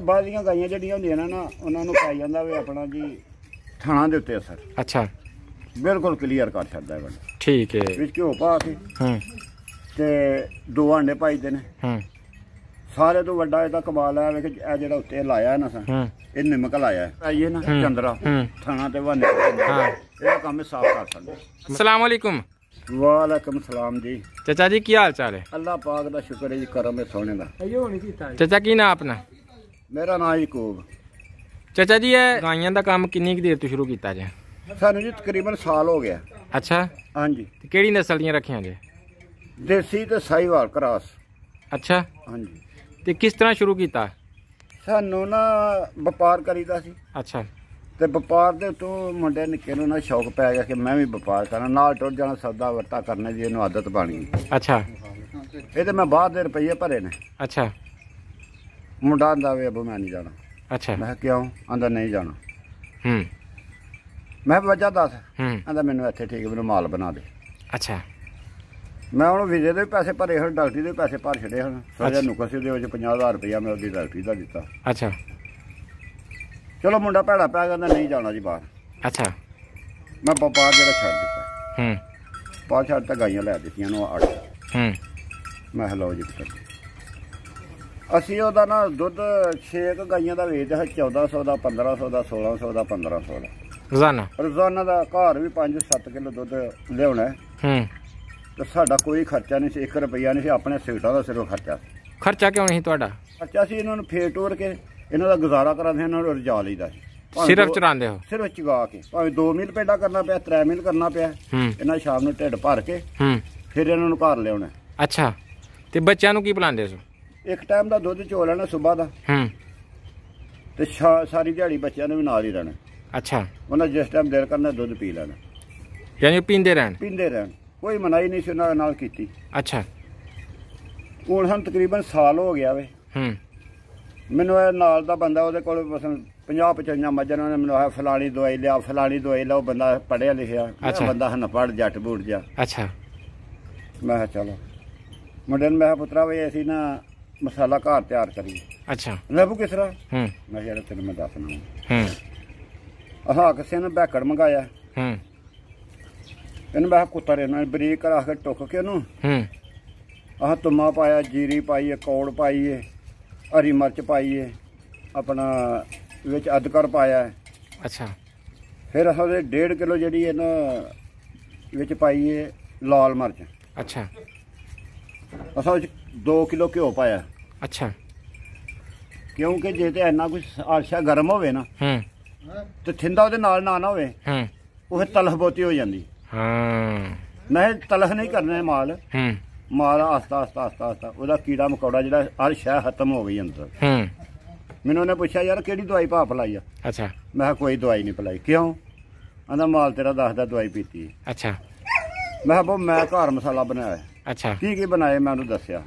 ਬਾਹਲੀਆਂ ਗਾਈਆਂ ਜਿਹੜੀਆਂ ਹੁੰਦੀਆਂ ਨੇ ਨਾ ਉਹਨਾਂ ਨੂੰ ਪੈ ਜਾਂਦਾ ਵੀ ਆਪਣਾ ਜੀ ਥਾਣਾ ਦੇ ਉੱਤੇ ਅਸਰ। ਅੱਛਾ, ਬਿਲਕੁਲ ਕਲੀਅਰ ਕਰ ਛੱਡਦਾ ਹੈ ਬੰਦਾ। ਠੀਕ ਹੈ। ਵਿੱਚ ਘਿਓ ਪਾ ਕੇ ਤੇ 2 ਆਂਡੇ ਪਾਈਦੇ ਨੇ। ਸਾਰੇ ਤੋਂ ਵੱਡਾ ਇਹਦਾ ਕਮਾਲ ਹੈ ਵੇਖ ਇਹ ਜਿਹੜਾ ਉੱਤੇ ਲਾਇਆ ਨਾ ਸਾ ਇਹ ਨਿਮਕ ਲਾਇਆ ਆਈਏ ਨਾ ਚੰਦਰਾ ਥਾਣਾ ਤੇ ਵਾਨੇ ਇਹਦਾ ਕੰਮ ਸਾਫ਼ ਕਰ ਸਕਦਾ। अस्सलाम वालेकुम। वालेकुम सलाम जी। चाचा जी की हाल चाल है? अल्लाह पाक दा शुक्र है जी, करम है सोने दा। चाचा की नाम अपना? मेरा नाम यकूब। चाचा जी ਇਹ ਗਾਈਆਂ ਦਾ ਕੰਮ ਕਿੰਨੀ ਕੁ ਦੇਰ ਤੋਂ ਸ਼ੁਰੂ ਕੀਤਾ ਜੇ? ਸਾਨੂੰ ਜੀ ਤਕਰੀਬਨ ਸਾਲ ਹੋ ਗਿਆ। ਅੱਛਾ, ਹਾਂਜੀ। ਤੇ ਕਿਹੜੀ ਨਸਲ ਦੀਆਂ ਰੱਖੀਆਂ ਜੇ? ਦੇਸੀ ਤੇ ਸਾਹੀਵਾਲ ਕਰਾਸ। ਅੱਛਾ, ਹਾਂਜੀ। ਤੇ ਕਿਸ ਤਰ੍ਹਾਂ ਸ਼ੁਰੂ ਕੀਤਾ? ਸਾਨੂੰ ਨਾ ਵਪਾਰ ਕਰੀਦਾ ਸੀ। ਅੱਛਾ। ਤੇ ਵਪਾਰ ਦੇ ਤੋਂ ਮੁੰਡੇ ਨਿੱਕੇ ਨੂੰ ਨਾ ਸ਼ੌਕ ਪੈ ਗਿਆ ਕਿ ਮੈਂ ਵੀ ਵਪਾਰ ਕਰਾਂ, ਨਾਲ ਟੁੱਟ ਜਾਣਾ, ਸੌਦਾ ਵਰਤਾ ਕਰਨੇ ਦੀ ਇਹਨੂੰ ਆਦਤ ਬਣ ਗਈ। ਅੱਛਾ। ਇਹਦੇ ਮੈਂ ਬਾਹਰ ਦੇ ਰੁਪਈਏ ਭਰੇ ਨੇ। ਅੱਛਾ। ਮੁੰਡਾ ਆਂਦਾ ਵੇ ਅਬੂ ਮੈਂ ਨਹੀਂ ਜਾਣਾ। ਅੱਛਾ। ਮੈਂ ਕਿਉਂ? ਆਂਦਾ ਨਹੀਂ ਜਾਣਾ। ਮੈਂ ਵਜ੍ਹਾ ਦੱਸ। ਆਂਦਾ ਮੈਨੂੰ ਇੱਥੇ ਠੀਕ, ਮੈਨੂੰ ਮਾਲ ਬਣਾ ਦੇ। ਅੱਛਾ। ਮੈਂ ਉਹਨੂੰ ਵੀਜ਼ੇ ਦੇ ਵੀ ਪੈਸੇ ਭਰੇ ਹਨ, ਡਾਕਟਰੀ ਦੇ ਵੀ ਪੈਸੇ ਭਰ ਛੱਡੇ ਹਨ। ਸਾਰਿਆਂ ਨੁਕਸ ਦੇ ਵਿੱਚ 50,000 ਰੁਪਇਆ ਮੈਂ ਉਹਦੀ ਡਾਕਟਰੀ ਦਾ ਦਿੱਤਾ। ਅੱਛਾ। ਚਲੋ ਮੁੰਡਾ ਭੈੜਾ ਪੈ ਕਹਿੰਦਾ ਨਹੀਂ ਜਾਣਾ ਜੀ ਬਾਹਰ। ਅੱਛਾ। ਮੈਂ ਵਪਾਰ ਜਿਹੜਾ ਛੱਡ ਦਿੱਤਾ। ਬਾਹਰ ਛੱਡ ਤਾਂ ਗਾਈਆਂ ਲੈ ਦਿੱਤੀਆਂ ਨੂੰ 8। ਮੈਂ ਲਓ ਜੀ ਅਸੀਂ ਉਹਦਾ ਨਾ ਦੁੱਧ 6 ਗਾਈਆਂ ਦਾ ਵੇਚਦੇ ਹਾਂ, 1400 ਦਾ, 1500 ਦਾ, 1600 ਦਾ, 1500 ਦਾ ਰੋਜ਼ਾਨਾ ਦਾ। ਘਰ ਵੀ 5-7 ਕਿਲੋ ਦੁੱਧ ਲਿਆਉਣਾ ਤੇ ਸਾਡਾ ਕੋਈ ਖਰਚਾ ਨਹੀਂ ਸੀ, 1 ਰੁਪਈਆ ਨਹੀਂ ਸੀ, ਆਪਣੇ ਸੀਟਾਂ ਦਾ ਸਿਰਫ ਖਰਚਾ। ਖਰਚਾ ਕਿਉਂ ਨਹੀਂ ਤੁਹਾਡਾ? ਖਰਚਾ ਸੀ ਇਹਨਾਂ ਨੂੰ ਫੇਰ ਟੋਰ ਕੇ ਇਹਨਾਂ ਦਾ ਗੁਜ਼ਾਰਾ ਕਰਾਂਦੇ, ਇਹਨਾਂ ਨੂੰ ਰਜਾ ਲਈਦਾ ਸੀ। ਸਿਰਫ ਚਰਾਉਂਦੇ ਹੋ? ਸਿਰਫ ਚਗਾ ਕੇ, ਭਾਵੇਂ 2 ਮੀਲ ਪੇਡਾ ਕਰਨਾ ਪਿਆ, 3 ਮੀਲ ਕਰਨਾ ਪਿਆ, ਇਹਨਾਂ ਸ਼ਾਮ ਨੂੰ ਢਿੱਡ ਭਰ ਕੇ ਫਿਰ ਇਹਨਾਂ ਨੂੰ ਘਰ ਲਿਆਉਣਾ। ਅੱਛਾ। ਤੇ ਬੱਚਿਆਂ ਨੂੰ ਕੀ ਪਿਲਾਉਂਦੇ ਸੋ? ਇੱਕ ਟਾਈਮ ਦਾ ਦੁੱਧ ਚੋ ਲੈਣਾ ਸੁਬਾਹ ਦਾ ਤੇ ਸਾਰੀ ਦਿਹਾੜੀ ਬੱਚਿਆਂ ਨੇ ਵੀ ਨਾਲ ਹੀ ਰਹਿਣਾ। ਅੱਛਾ। ਉਹਨਾਂ ਜਿਸ ਟਾਈਮ ਦਿਲ ਕਰਨਾ ਦੁੱਧ ਪੀ ਲੈਣਾ, ਯਾਨੀ ਪੀਂਦੇ ਰਹਿਣ? ਪੀਂਦੇ ਰਹਿਣ, ਕੋਈ ਮਨਾਹੀ ਨਹੀਂ ਸੀ ਉਹਨਾਂ ਨਾਲ ਕੀਤੀ। ਅੱਛਾ। ਹੁਣ ਸਾਨੂੰ ਤਕਰੀਬਨ ਸਾਲ ਹੋ ਗਿਆ ਵੇ। ਮੈਨੂੰ ਇਹ ਨਾਲ ਦਾ ਬੰਦਾ ਉਹਦੇ ਕੋਲ ਮਸਲ 50-55 ਮੱਝਾਂ ਨੇ, ਮੈਨੂੰ ਆਹ ਫਲਾਣੀ ਦਵਾਈ ਲਿਆ, ਫਲਾਣੀ ਦਵਾਈ ਲਿਆ। ਉਹ ਬੰਦਾ ਪੜ੍ਹਿਆ ਲਿਖਿਆ ਬੰਦਾ ਹਨ, ਪੜ੍ਹ ਜੱਟ ਬੂਟ ਜਾ। ਅੱਛਾ। ਮੈਂ ਕਿਹਾ ਚਲੋ ਮੁੰਡੇ ਨੂੰ ਮੈਂ ਪੁੱਤਰਾ ਵੀ ਅਸੀਂ ਨਾ ਮਸਾਲਾ ਘਰ ਤਿਆਰ ਕਰੀਏ। ਅੱਛਾ। ਲੱਭੂ ਕਿਸ ਤਰ੍ਹਾਂ? ਮੈਂ ਯਾਰ ਤੈਨੂੰ ਮੈਂ ਦੱਸਣਾ। ਆਹ ਕਿਸੇ ਨੇ ਬੈਕੜ ਮੰਗਾਇਆ, ਇਹਨੂੰ ਮੈਂ ਕੁੱਤਰ ਇਹਨਾਂ ਨੇ ਬਰੀਕ ਕਰਾ ਕੇ ਟੁੱਕ ਕੇ ਉਹਨੂੰ ਆਹ ਤੁਮਾ ਪਾਇਆ, ਜੀਰੀ ਪਾਈਏ, ਕੌੜ ਪਾਈਏ, ਹਰੀ ਮਿਰਚ ਪਾਈਏ, ਆਪਣਾ ਵਿੱਚ ਅਦਰਕ ਪਾਇਆ। ਅੱਛਾ। ਫਿਰ ਉਹਦੇ 1.5 ਕਿਲੋ ਜਿਹੜੀ ਹੈ ਨਾ ਵਿੱਚ ਪਾਈਏ ਲਾਲ ਮਿਰਚ। ਅੱਛਾ। ਅਸਾਂ ਵਿੱਚ 2 ਕਿਲੋ ਘਿਓ ਪਾਇਆ। ਅੱਛਾ। ਕਿਉਂਕਿ ਜੇ ਤੇ ਇੰਨਾ ਕੁਛ ਆਸ਼ਾ ਗਰਮ ਹੋਵੇ ਨਾ ਤੇ ਥਿੰਦਾ ਉਹਦੇ ਨਾਲ ਨਾ ਹੋਵੇ, ਉਹ ਤਲਖ ਬਹੁਤੀ ਹੋ ਜਾਂਦੀ। ਨਹੀਂ ਤਲਖ ਨਹੀਂ ਕਰਨਾ ਮਾਲ, ਮਾਲ ਆਸਤਾ ਆਸਤਾ ਆਸਤਾ ਆਸਤਾ ਉਹਦਾ ਕੀੜਾ ਮਕੌੜਾ ਜਿਹੜਾ ਹਰ ਸ਼ੈ ਖਤਮ ਹੋ ਗਈ ਅੰਦਰ। ਮੈਨੂੰ ਉਹਨੇ ਪੁੱਛਿਆ ਯਾਰ ਕਿਹੜੀ ਦਵਾਈ ਭਾਅ ਪਿਲਾਈ ਆ? ਅੱਛਾ। ਮੈਂ ਕਿਹਾ ਕੋਈ ਦਵਾਈ ਨਹੀਂ ਪਿਲਾਈ। ਕਿਉਂ? ਆਂਦਾ ਮਾਲ ਤੇਰਾ ਦੱਸਦਾ ਦਵਾਈ ਪੀਤੀ। ਅੱਛਾ। ਮੈਂ ਕਿਹਾ ਮੈਂ ਘਰ ਮਸਾਲਾ ਬਣਾਇਆ। ਅੱਛਾ। ਕੀ ਕੀ ਬਣਾਏ ਮੈਂ ਉਹਨੂੰ ਦੱਸਿਆ।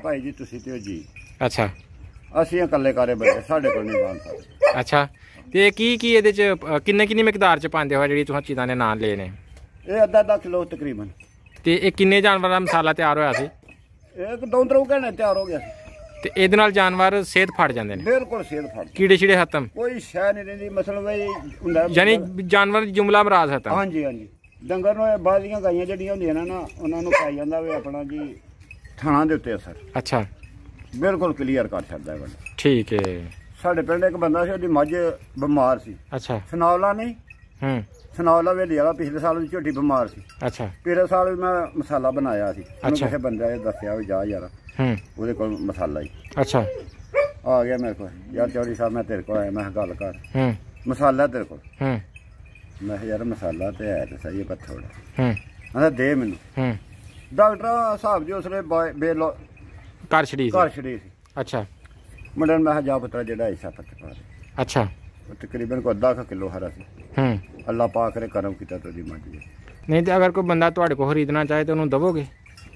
ਭਾਈ ਜੀ ਤੁਸੀਂ ਤੇ ਜੀ। ਅੱਛਾ। ਅਸੀਂ ਇਕੱਲੇ ਕਾਰੇ ਬੱਚੇ, ਸਾਡੇ ਕੋਲ ਨਹੀਂ ਬਣ ਸਕਦੇ। ਅੱਛਾ। ਤੇ ਕੀ ਕੀ ਇਹਦੇ ਚ ਕਿੰਨੀ ਮਿਕਦਾਰ ਚ ਪਾਉਂਦੇ ਹੋ ਜਿਹੜੀ ਤੁਸੀਂ ਚੀਜ਼ਾਂ ਦੇ ਨਾਂ ਲਏ ਨੇ? ਇਹ ਅੱਧਾ ਕਿਲੋ ਤਕਰੀਬਨ। ਤੇ ਇਹ ਕਿੰਨੇ ਜਾਨਵਰਾਂ ਦਾ ਮਸਾਲਾ ਤਿਆਰ ਹੋਇਆ ਸੀ? ਇਹ 2-3 ਘੰਟੇ ਤਿਆਰ ਹੋ ਗਿਆ। ਤੇ ਇਹਦੇ ਨਾਲ ਜਾਨਵਰ ਸਿਹਤ ਫੜ ਜਾਂਦੇ ਨੇ? ਬਿਲਕੁਲ ਸਿਹਤ ਫੜ, ਕੀੜੇ ਛੀੜੇ ਖਤਮ, ਕੋਈ ਸ਼ੈ ਨਹੀਂ ਰਹਿੰਦੀ। ਮਸਲਨ ਯਾਨੀ ਜਾਨਵਰ ਜੁਮਲਾ ਮਰਾਜ਼ ਖਤਮ। ਹਾਂਜੀ ਹਾਂਜੀ। ਡੰਗਰ ਨੂੰ ਬਾਹਲੀਆਂ ਗਾਈਆਂ ਜਿਹੜੀਆਂ ਹੁੰਦੀਆਂ ਨੇ ਨਾ ਉਹਨਾਂ ਨੂੰ ਪੈ ਜਾਂਦਾ ਵੀ ਆਪਣਾ ਜੀ ਥਾਣਾ ਦੇ ਉੱਤੇ ਅਸਰ। ਅੱਛਾ। ਬਿਲਕੁਲ ਕਲੀਅਰ ਕਰ ਛੱਡਦਾ ਬੰਦਾ। ਠੀਕ ਹੈ। ਸਾਡੇ ਪਿੰਡ ਇੱਕ ਬੰਦਾ ਸੀ, ਉਹਦੀ ਮੱਝ ਬਿਮਾਰ ਸੀ। ਅੱਛਾ। ਸਨੌਲਾ ਨਹੀਂ, ਸਨੌਲਾ ਵੇਲੀ ਵਾਲਾ, ਪਿਛਲੇ ਸਾਲ ਦੀ ਝੋਟੀ ਬਿਮਾਰ ਸੀ। ਅੱਛਾ। ਪਿਛਲੇ ਸਾਲ ਵੀ ਮੈਂ ਮਸਾਲਾ ਬਣਾਇਆ ਸੀ। ਕਿਸੇ ਬੰਦੇ ਨੇ ਦੱਸਿਆ ਵੀ ਜਾ ਯਾਰ ਉਹਦੇ ਕੋਲ ਮਸਾਲਾ ਹੀ। ਅੱਛਾ। ਆ ਗਿਆ ਮੇਰੇ ਕੋਲ, ਯਾਰ ਚੌਧਰੀ ਸਾਹਿਬ ਮੈਂ ਤੇਰੇ ਕੋਲ ਆਇਆ, ਮੈਂ ਗੱਲ ਕਰ ਮਸਾਲਾ ਤੇਰੇ ਕੋਲ। ਮੈਂ ਕਿਹਾ ਯਾਰ ਮਸਾਲਾ ਤੇ ਹੈ ਤੇ ਸਹੀ ਪਰ ਥੋੜਾ। ਕਹਿੰਦਾ ਦੇ ਮੈਨੂੰ। ਡਾਕਟਰ ਸਾਹਿਬ ਜੀ ਉਸਲੇ ਬੇਲੋ ਘਰ ਛੜੀ ਸੀ। ਅੱਛਾ। ਮੁੰਡੇ ਨੂੰ ਮੈਂ ਕਿਹਾ ਜਾ ਪੁੱਤਰਾ ਜਿਹੜਾ ਹਿੱਸਾ ਪੱਤ ਪਾ ਦੇ। ਅੱਛਾ। ਤਕਰੀਬਨ ਕੋ 1/2 ਕਿਲੋ ਹਰਾ ਸੀ। ਅੱਲਾ ਪਾਕ ਨੇ ਕਰਮ ਕੀਤਾ ਤੁਹਾਡੀ ਮੱਝ ਜੀ। ਨਹੀਂ ਤੇ ਅਗਰ ਕੋਈ ਬੰਦਾ ਤੁਹਾਡੇ ਕੋਲ ਖਰੀਦਣਾ ਚਾਹੇ ਤਾਂ ਉਹਨੂੰ ਦਵੋਗੇ?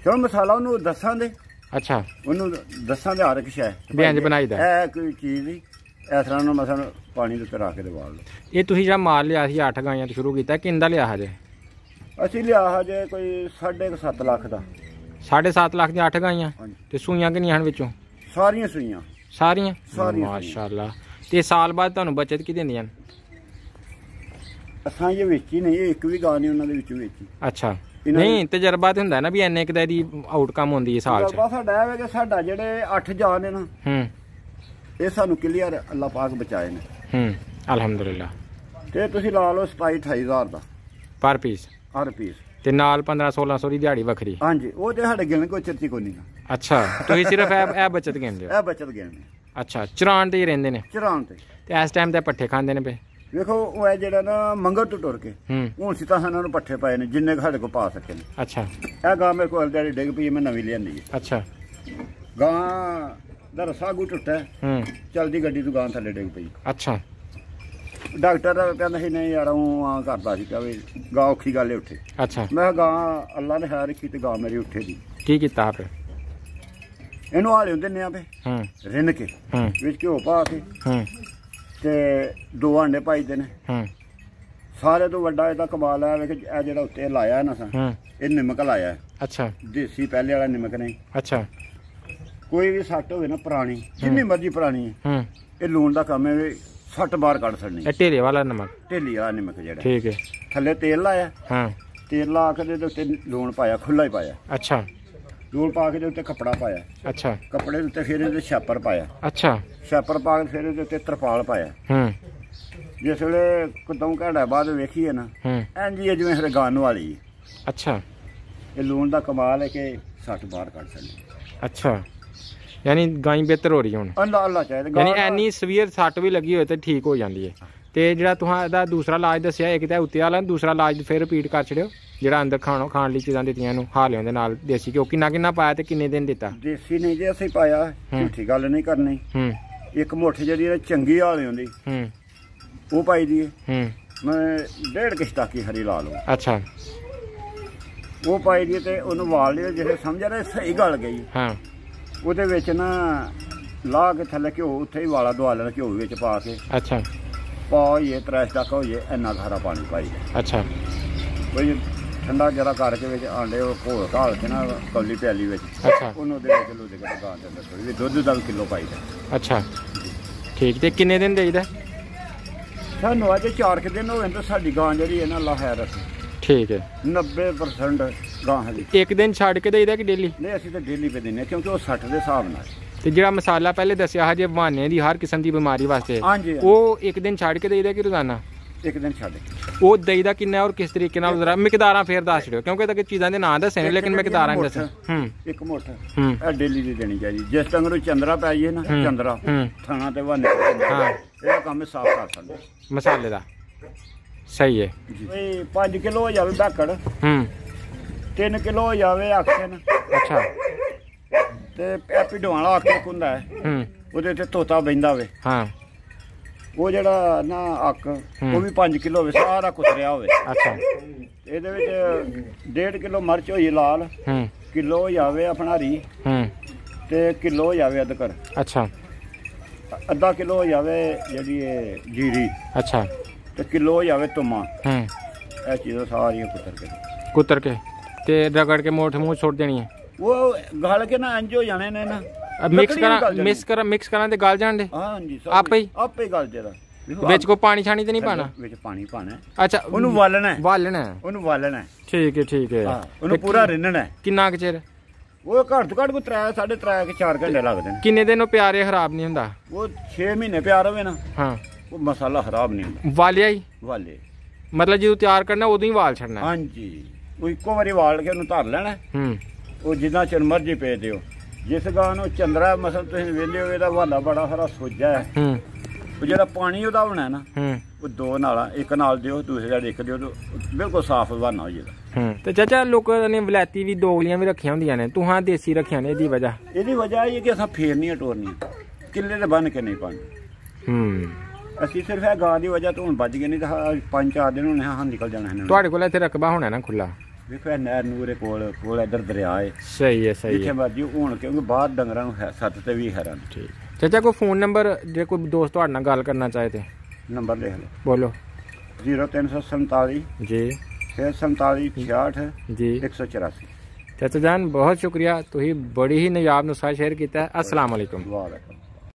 ਚਲੋ ਮਸਾਲਾ ਉਹਨੂੰ ਦੱਸਾਂ ਦੇ। ਅੱਛਾ। ਉਹਨੂੰ ਦੱਸਾਂ ਦੇ ਹਰ ਇੱਕ ਸ਼ੈ ਬਿਆਨ ਬਣਾਈ ਦਾ ਇਹ ਕੋਈ ਚੀਜ਼ ਨਹੀਂ। ਇਸ ਤਰ੍ਹਾਂ ਨੂੰ ਮਸਲ ਪਾਣੀ ਦੇ ਉੱਤੇ ਰੱਖ ਕੇ ਦਵਾ ਲਓ। ਇਹ ਤੁਸੀਂ ਜਿਹੜਾ ਮਾਲ ਲਿਆ ਸੀ 8 ਗਾਈਆਂ ਤੋਂ ਸ਼ੁਰੂ ਕੀਤਾ, ਕਿੰਦਾ ਲਿਆ ਹਜੇ? ਅਸੀਂ ਲਿਆ ਹਜੇ ਕੋਈ 7.5 ਲੱਖ ਦਾ। 7.5 ਲੱਖ ਦੀਆਂ 8 ਗਾਈਆਂ। ਤੇ ਸੂਈਆਂ ਕਿੰਨੀਆਂ ਹਨ ਵਿੱਚੋਂ? ਸਾਰੀਆਂ ਸੂਈਆਂ। ਸਾਰੀਆਂ ਸਾਰੀਆਂ। ਮਾਸ਼ਾਅੱਲਾ। ਤੇ ਸਾਲ ਬਾਅਦ ਤੁਹਾਨੂੰ ਬਚਤ ਕੀ ਦਿੰਦੀਆਂ ਨੇ? ਅਸਾਂ ਇਹ ਵੇਚੀ ਨਹੀਂ, ਇਹ ਇੱਕ ਵੀ ਗਾਂ ਨਹੀਂ ਉਹਨਾਂ ਦੇ ਵਿੱਚੋਂ ਵੇਚੀ। ਅੱਛਾ ਇਹਨਾਂ ਨਹੀਂ, ਤਜਰਬਾ ਤੇ ਹੁੰਦਾ ਨਾ ਵੀ ਇੰਨੇ ਕੁ ਦੀ ਆਊਟਕਮ ਹੁੰਦੀ ਹੈ ਸਾਲ 'ਚ। ਤਜਰਬਾ ਸਾਡਾ ਇਹ ਹੈ ਕਿ ਸਾਡਾ ਜਿਹੜੇ 8 ਜਾਨ ਨੇ ਨਾ, ਇਹ ਸਾਨੂੰ ਕਲੀਅਰ ਅੱਲਾਹ ਪਾਕ ਬਚਾਏ ਨੇ। ਅਲਹਮਦੁਲਿਲਾ। ਤੇ ਤੁਸੀਂ ਲਾ ਲਓ 27-28 ਦਾ ਪਰ ਪੀਸ, ਹਰ ਪੀਸ, ਤੇ ਨਾਲ 1500-1600 ਦੀ ਦਿਹਾੜੀ ਵੱਖਰੀ। ਹਾਂਜੀ, ਉਹ ਤੇ ਸਾਡੇ ਗਿਣ ਕੋਈ ਚਰਚੀ ਕੋਈ ਨਹੀਂ। ਅੱਛਾ, ਤੁਸੀਂ ਸਿਰਫ ਇਹ ਬਚਤ ਗਿਣਦੇ ਹੋ? ਇਹ ਬਚਤ ਗਿਣਨੇ। ਅੱਛਾ, ਚਰਾਣ ਤੇ ਹੀ ਰਹਿੰਦੇ ਨੇ? ਚਰਾਣ ਤੇ ਇਸ ਟਾਈਮ ਤੇ ਪੱਠੇ ਖਾਂਦੇ ਨੇ ਪਏ? ਵੇਖੋ ਉਹ ਹੈ ਜਿਹੜਾ ਨਾ ਮੰਗਰ ਤੋਂ ਟੁਰ ਕੇ ਹੁਣ ਸਿੱਧਾ ਇਹਨਾਂ ਨੂੰ ਪੱਠੇ ਪਏ ਨੇ ਜਿੰਨੇ ਸਾਡੇ ਕੋਲ ਪਾ ਸਕੇ ਨੇ। ਅੱਛਾ, ਇਹ ਗਾਂ ਮੇਰੇ ਕੋਲ ਜਿਹੜੀ ਡਿੱਗ ਪਈ, ਮੈਂ ਨਵੀਂ ਲਿਆਂਦੀ ਹੈ। ਅੱਛਾ, ਗਾਂ ਦਾ ਰਸਾ ਗੂ ਟੁੱਟਾ, ਚਲਦੀ ਗੱਡੀ ਤੋਂ ਗਾਂ ਥੱਲੇ ਡਿੱਗ ਪਈ। ਅੱਛਾ, ਡਾਕਟਰ ਕਹਿੰਦਾ ਸੀ ਨਹੀਂ ਯਾਰ ਉਹ ਆ ਕਰਦਾ ਸੀ ਕਿ ਗਾਂ ਔਖੀ ਗੱਲ ਹੈ ਉੱਠੇ। ਅੱਛਾ, ਮੈਂ ਕਿਹਾ ਗਾਂ ਅੱਲਾ ਨੇ ਹੈ ਰੱਖੀ ਤੇ ਗਾਂ ਮੇਰੀ ਉੱਠੇ ਦੀ। ਕੀ ਕੀਤਾ ਫਿਰ? ਇਹਨੂੰ ਹਾਲੇ ਹੁੰਦੇ ਨੇ ਆਪੇ ਰਿੰਨ ਕੇ ਵਿੱਚ ਘਿਓ ਪਾ ਕੇ ਤੇ 2 ਆਂਡੇ ਪਾਈਦੇ ਨੇ। ਸਾਰੇ ਤੋਂ ਵੱਡਾ ਇਹਦਾ ਕਮਾਲ ਹੈ ਵੇਖ, ਇਹ ਜਿਹੜਾ ਉੱਤੇ ਲਾਇਆ ਨਾ ਸਾਂ, ਇਹ ਨਿਮਕ ਲਾਇਆ। ਅੱਛਾ, ਦੇਸੀ ਪਹਿਲੇ ਵਾਲਾ ਨਿਮਕ ਨਹੀਂ। ਅੱਛਾ, ਕੋਈ ਵੀ ਸੱਟ ਹੋਵੇ ਨਾ ਪੁਰਾਣੀ, ਜਿੰਨੀ ਮਰਜ਼ੀ ਪੁਰਾਣੀ ਹੈ, ਇਹ ਲੂਣ ਦਾ ਕੰਮ ਹੈ ਵੀ ਸੱਟ ਬਾਹਰ ਕੱਢ ਛੱਡਣੀ। ਇਹ ਢੇਲੇ ਵਾਲਾ ਨਮਕ? ਢੇਲੀ ਵਾਲਾ ਨਿਮਕ ਜਿਹੜਾ। ਠੀਕ ਹੈ। ਥੱਲੇ ਤੇਲ ਲਾਇਆ, ਤੇਲ ਲਾ ਕੇ ਦੇ ਉੱਤੇ ਲੂਣ ਪਾਇਆ, ਖੁੱਲਾ ਹੀ ਪਾਇਆ। ਅੱਛਾ, ਲੂਣ ਪਾ ਕੇ ਦੇ ਉੱਤੇ ਕੱਪੜਾ ਪਾਇਆ। ਅੱਛਾ, ਕੱਪੜੇ ਦੇ ਉੱਤੇ ਫਿਰ ਇਹਦੇ ਛਾਪਰ ਪਾਇਆ। ਅੱਛਾ, ਛਾਪਰ ਪਾ ਕੇ ਫਿਰ ਇਹਦੇ ਉੱਤੇ ਤਰਪਾਲ ਪਾਇਆ। ਜਿਸ ਵੇਲੇ ਕਦੋਂ ਘੰਟਾ ਬਾਅਦ ਵੇਖੀਏ ਨਾ, ਇੰਝ ਹੀ ਜਿਵੇਂ ਹਰ ਗਾਨ ਵਾਲੀ। ਅੱਛਾ, ਇਹ ਲੂਣ ਦਾ ਕਮਾਲ ਹੈ ਕਿ ਸੱਟ ਬਾਹਰ ਕੱਢ ਸਕਦੀ। ਅੱਛਾ, ਯਾਨੀ ਗਾਂ ਬਿਹਤਰ ਹੋ ਰਹੀ ਹੁਣ? ਅੱਲਾ ਚਾਹੀਦਾ, ਯਾਨੀ ਐਨੀ ਸਵੀਅਰ ਸੱਟ ਵੀ ਲੱਗੀ ਹੋਏ ਤੇ ਠੀਕ ਹੋ ਜਾਂਦੀ ਹੈ। ਤੇ ਜਿਹੜਾ ਤੁਹਾਡਾ ਦੂਸਰਾ ਇਲਾਜ ਦੱਸਿਆ, ਇੱਕ ਤਾਂ ਉੱਤੇ ਵਾਲਾ, ਦੂਸਰਾ ਇਲਾਜ ਫਿਰ ਰਿਪੀਟ ਕਰ ਛੜਿਓ, ਜਿਹੜਾ ਅੰਦਰ ਖਾਣ ਲਈ ਚੀਜ਼ਾਂ ਦਿੱਤੀਆਂ ਨੂੰ ਹਾਲਿਆਂ ਦੇ ਨਾਲ। ਦੇਸੀ ਘਿਓ ਕਿੰਨਾ ਪਾਇਆ ਤੇ ਕਿੰਨੇ ਦਿਨ ਦਿੱਤਾ? ਦੇਸੀ ਨਹੀਂ ਜੇ ਅਸੀਂ ਪਾਇਆ, ਝੂਠੀ ਗੱਲ ਨਹੀਂ ਕਰਨੀ। ਇੱਕ ਮੁੱਠ ਜਿਹੜੀ ਚੰਗੀ ਹਾਲੇ ਹੁੰਦੀ ਉਹ ਪਾਈ ਦੀ ਹੈ। ਮੈਂ 1.5 ਕਿਸ਼ਤਾਕੀ ਹਰੀ ਲਾ ਲਓ। ਅੱਛਾ, ਉਹ ਪਾਈ ਦੀ ਤੇ ਉਹਨੂੰ ਵਾਲ ਲਿਓ, ਜਿਹੜੇ ਸਮਝ ਰਹੇ ਸਹੀ ਗਲ ਗਈ। ਉਹਦੇ ਵਿੱਚ ਨਾ ਲਾ ਕੇ ਥੱਲੇ ਘਿਓ ਉੱਥੇ ਹੀ ਵਾਲਾ ਦਵਾ ਲੈਣਾ, ਘਿਓ ਵਿੱਚ ਪਾ ਕੇ। ਅੱਛਾ, ਪਾ ਹੋਈਏ 3 ਤੱਕ ਹੋਈਏ, ਇੰਨਾ ਖਾਰਾ ਪਾਣੀ ਪਾਈ। ਅੱਛਾ, ਕੋਈ ਠੰਡਾ ਜਰਾ ਕਰਕੇ ਵਿੱਚ ਆਂਡੇ ਉਹ ਘੋਲ ਘਾਲ ਕੇ ਨਾ ਕੌਲੀ ਪਿਆਲੀ ਵਿੱਚ, ਉਹਨੂੰ ਦੇ ਕਿਲੋ ਦੇ ਗਾਂ ਦੇ ਅੰਦਰ ਦੁੱਧ ਦਾ ਕਿਲੋ ਪਾਈਦਾ। ਅੱਛਾ, ਠੀਕ। ਤੇ ਕਿੰਨੇ ਦਿਨ ਦੇਈਦਾ? ਸਾਨੂੰ ਅੱਜ 4 ਦਿਨ ਹੋ ਗਏ ਤਾਂ ਸਾਡੀ ਗਾਂ ਜਿਹੜੀ ਹੈ ਨਾ ਅੱਲਾ ਹੈ ਰੱਖੇ। ਠੀਕ ਹੈ। 90% ਗਾਂ ਹੈ। ਇੱਕ ਦਿਨ ਛੱਡ ਕੇ ਦੇਈਦਾ ਕਿ ਡੇਲੀ? ਨਹੀਂ, ਅਸੀਂ ਤਾਂ ਡੇਲੀ ਪੇ ਦਿੰਦੇ ਕਿਉਂਕਿ ਉਹ 60 ਦੇ ਹਿਸਾਬ ਨਾਲ। ਤੇ ਜਿਹੜਾ ਮਸਾਲਾ ਪਹਿਲੇ ਦੱਸਿਆ ਹਜੇ ਬਹਾਨੇ ਦੀ ਹਰ ਕਿਸਮ ਦੀ ਬਿਮਾਰੀ ਵਾਸਤੇ, ਉਹ ਇੱਕ ਦਿਨ ਛੱਡ ਕੇ ਦੇਈਦਾ ਕਿ ਰੋਜ਼ਾਨਾ? ਇੱਕ ਦਿਨ ਛੱਡ ਕੇ। ਉਹ ਦੇਈਦਾ ਕਿੰਨਾ ਔਰ ਕਿਸ ਤਰੀਕੇ ਨਾਲ? ਜ਼ਰਾ ਮਿਕਦਾਰਾਂ ਫੇਰ ਦੱਸ ਦਿਓ, ਕਿਉਂਕਿ ਤਾਂ ਚੀਜ਼ਾਂ ਦੇ ਨਾਂ ਦੱਸੇ ਨੇ ਲੇਕਿਨ ਮਿਕਦਾਰਾਂ ਨਹੀਂ ਦੱਸੇ। ਇੱਕ ਮੁੱਠ ਇਹ ਡੇਲੀ ਦੀ ਦੇਣੀ ਚਾਹੀਦੀ। ਜਿਸ ਤਰ੍ਹਾਂ ਨੂੰ ਚੰਦਰਾ ਪੈ ਜਾਈਏ ਨਾ, ਚੰਦਰਾ ਥਾਣਾ ਤੇ ਬਹਾਨੇ, ਇਹਦਾ ਕੰਮ ਸਾਫ਼ ਕਰ ਸਕਦੇ ਮਸਾਲੇ ਦਾ। ਸਹੀ ਹੈ। 5 ਕਿਲੋ ਹੋ ਜਾਵੇ ਧਾਕੜ, 3 ਕਿਲੋ ਹੋ ਜਾਵੇ ਆਖਣ। ਅੱਛਾ, ਤੇ ਪਿਡਵਾਂ ਵਾਲਾ ਅੱਕ ਹੁੰਦਾ ਹੈ, ਉਹਦੇ ਤੇ ਤੋਤਾ ਬਹਿੰਦਾ ਹੋਵੇ। ਹਾਂ, ਉਹ ਜਿਹੜਾ ਨਾ ਅੱਕ ਉਹ ਵੀ 5 ਕਿਲੋ ਹੋਵੇ, ਸਾਰਾ ਕੁਤਰਿਆ ਹੋਵੇ। ਅੱਛਾ, ਇਹਦੇ ਵਿੱਚ 1.5 ਕਿਲੋ ਮਿਰਚ ਹੋਈ ਲਾਲ, ਕਿਲੋ ਹੋ ਜਾਵੇ ਆਪਣਾ ਹਰੀ, ਤੇ ਕਿਲੋ ਹੋ ਜਾਵੇ ਅਦਰਕ। ਅੱਛਾ, ਅੱਧਾ ਕਿਲੋ ਹੋ ਜਾਵੇ ਜਿਹੜੀ ਇਹ ਜੀਰੀ। ਅੱਛਾ, ਤੇ ਕਿਲੋ ਹੋ ਜਾਵੇ ਤੁਮਾ। ਇਹ ਚੀਜ਼ਾਂ ਸਾਰੀਆਂ ਕੁਤਰ ਕੇ ਤੇ ਰਗੜ ਕੇ ਮੋਠ ਮੂੰਹ ਸੁੱਟ ਦੇਣੀ ਹੈ। ਉਹ ਗਲ ਕੇ ਨਾ ਇੰਜ ਹੋ ਜਾਣੇ ਨੇ ਨਾ, ਮਿਕਸ ਕਰਾਂ ਤੇ ਗਲ ਜਾਣ ਦੇ। ਹਾਂਜੀ, ਆਪੇ ਹੀ ਗਲ ਜਿਹੜਾ। ਵਿੱਚ ਕੋਈ ਪਾਣੀ ਛਾਣੀ ਤੇ ਨਹੀਂ ਪਾਣਾ? ਵਿੱਚ ਪਾਣੀ ਪਾਣਾ। ਅੱਛਾ, ਉਹਨੂੰ ਵਾਲਣਾ ਉਹਨੂੰ ਵਾਲਣਾ। ਠੀਕ ਹੈ, ਠੀਕ ਹੈ। ਉਹਨੂੰ ਪੂਰਾ ਰਿੰਨਣਾ। ਕਿੰਨਾ ਕੁ ਚਿਰ? ਉਹ ਘੱਟ ਤੋਂ ਘੱਟ ਕੋਈ 3.5 4 ਘੰਟੇ ਲੱਗਦੇ ਨੇ। ਕਿੰਨੇ ਦਿਨ ਉਹ ਪਿਆਰੇ ਖਰਾਬ ਨਹੀਂ ਹੁੰਦਾ? ਉਹ 6 ਮਹੀਨੇ ਪਿਆਰ ਹੋਵੇ ਨਾ, ਹਾਂ, ਉਹ ਮਸਾਲਾ ਖਰਾਬ ਨਹੀਂ ਹੁੰਦਾ। ਵਾਲਿਆ ਹੀ ਵਾਲੇ ਮਤਲਬ ਜਦੋਂ ਤਿਆਰ ਕਰਨਾ ਉਦੋਂ ਹੀ ਵਾਲ ਛੱਡਣਾ? ਹਾਂਜੀ, ਉਹ ਇੱਕੋ ਵਾਰੀ ਵਾਲ ਕੇ ਉਹਨੂੰ ਧਰ ਲੈਣਾ। ਉਹ ਜਿੰਨਾ ਚਿਰ ਮਰਜ਼ੀ ਪੇ ਦਿਓ। ਜਿਸ ਗਾਂ ਨੂੰ ਚੰਦਰਾ ਮਸਲ ਤੁਸੀਂ ਵੇਲੇ ਹੋ, ਇਹਦਾ ਵਾਲਾ ਬੜਾ ਸਾਰਾ ਸੋਜਾ ਹੈ। ਉਹ ਜਿਹੜਾ ਪਾਣੀ ਉਹਦਾ ਹੋਣਾ ਨਾ, ਉਹ 2 ਨਾਲਾਂ, ਇੱਕ ਨਾਲ ਦਿਓ, ਦੂਸਰੇ ਨਾਲ ਇੱਕ ਦਿਓ, ਬਿਲਕੁਲ ਸਾਫ਼ ਬਹਾਨਾ ਹੋ ਜਾਏਗਾ। ਤੇ ਚਾਚਾ ਲੋਕਾਂ ਨੇ ਵਲੈਤੀ ਵੀ ਦੋਗਲੀਆਂ ਵੀ ਰੱਖੀਆਂ ਹੁੰਦੀਆਂ ਨੇ, ਤੁਹਾਂ ਦੇਸੀ ਰੱਖੀਆਂ ਨੇ, ਇਹਦੀ ਵਜ੍ਹਾ ਇਹ ਕਿ ਅਸਾਂ ਫੇਰਨੀਆਂ ਟੋਰਨੀਆਂ, ਕਿੱਲੇ ਤੇ ਬੰਨ ਕੇ ਨਹੀਂ ਪਾਉਂਦੇ। ਅਸੀਂ ਸਿਰਫ ਇਹ ਗਾਂ ਦੀ ਵਜ੍ਹਾ ਤੋਂ ਹੁਣ ਵੱਜ ਗਏ, ਨਹੀਂ ਤਾਂ 5-4 ਦਿਨ ਹੋਣੇ ਹਾਂ ਨਿਕਲ ਜਾਣਾ। ਤੁਹਾਡੇ ਕੋਲ ਇੱਥੇ ਰਕਬਾ ਹੋਣਾ ਨਾ ਖੁੱਲਾ? ਵੇਖੋ ਇਹ ਨਹਿਰ ਨੂਰੇ ਕੋਲ ਇੱਧਰ ਦਰਿਆ ਹੈ। ਸਹੀ ਹੈ, ਸਹੀ ਹੈ। ਜਿੱਥੇ ਮਰਜੀ ਹੁਣ ਕਿਉਂਕਿ ਬਾਹਰ ਡੰਗਰਾਂ ਨੂੰ ਸੱਤ ਤੇ ਵੀ ਹੈਰਾਨ। ਠੀਕ ਚਾਚਾ, ਕੋਈ ਫੋਨ ਨੰਬਰ ਜੇ ਕੋਈ ਦੋਸਤ ਤੁਹਾਡੇ ਨਾਲ ਗੱਲ ਕਰਨਾ ਚਾਹੇ ਤੇ? ਨੰਬਰ ਲਿਖ ਲਓ। ਬੋਲੋ। 0347 ਜੀ, ਫਿਰ 47 66 ਜੀ 184। ਚਾਚਾ ਜਾਨ ਬਹੁਤ ਸ਼ੁਕਰੀਆ, ਤੁਸੀਂ ਬੜੀ ਹੀ ਨਯਾਬ ਨੁਸਖਾ ਸ਼ੇਅਰ ਕੀਤਾ। अस्सलाम वालेकुम।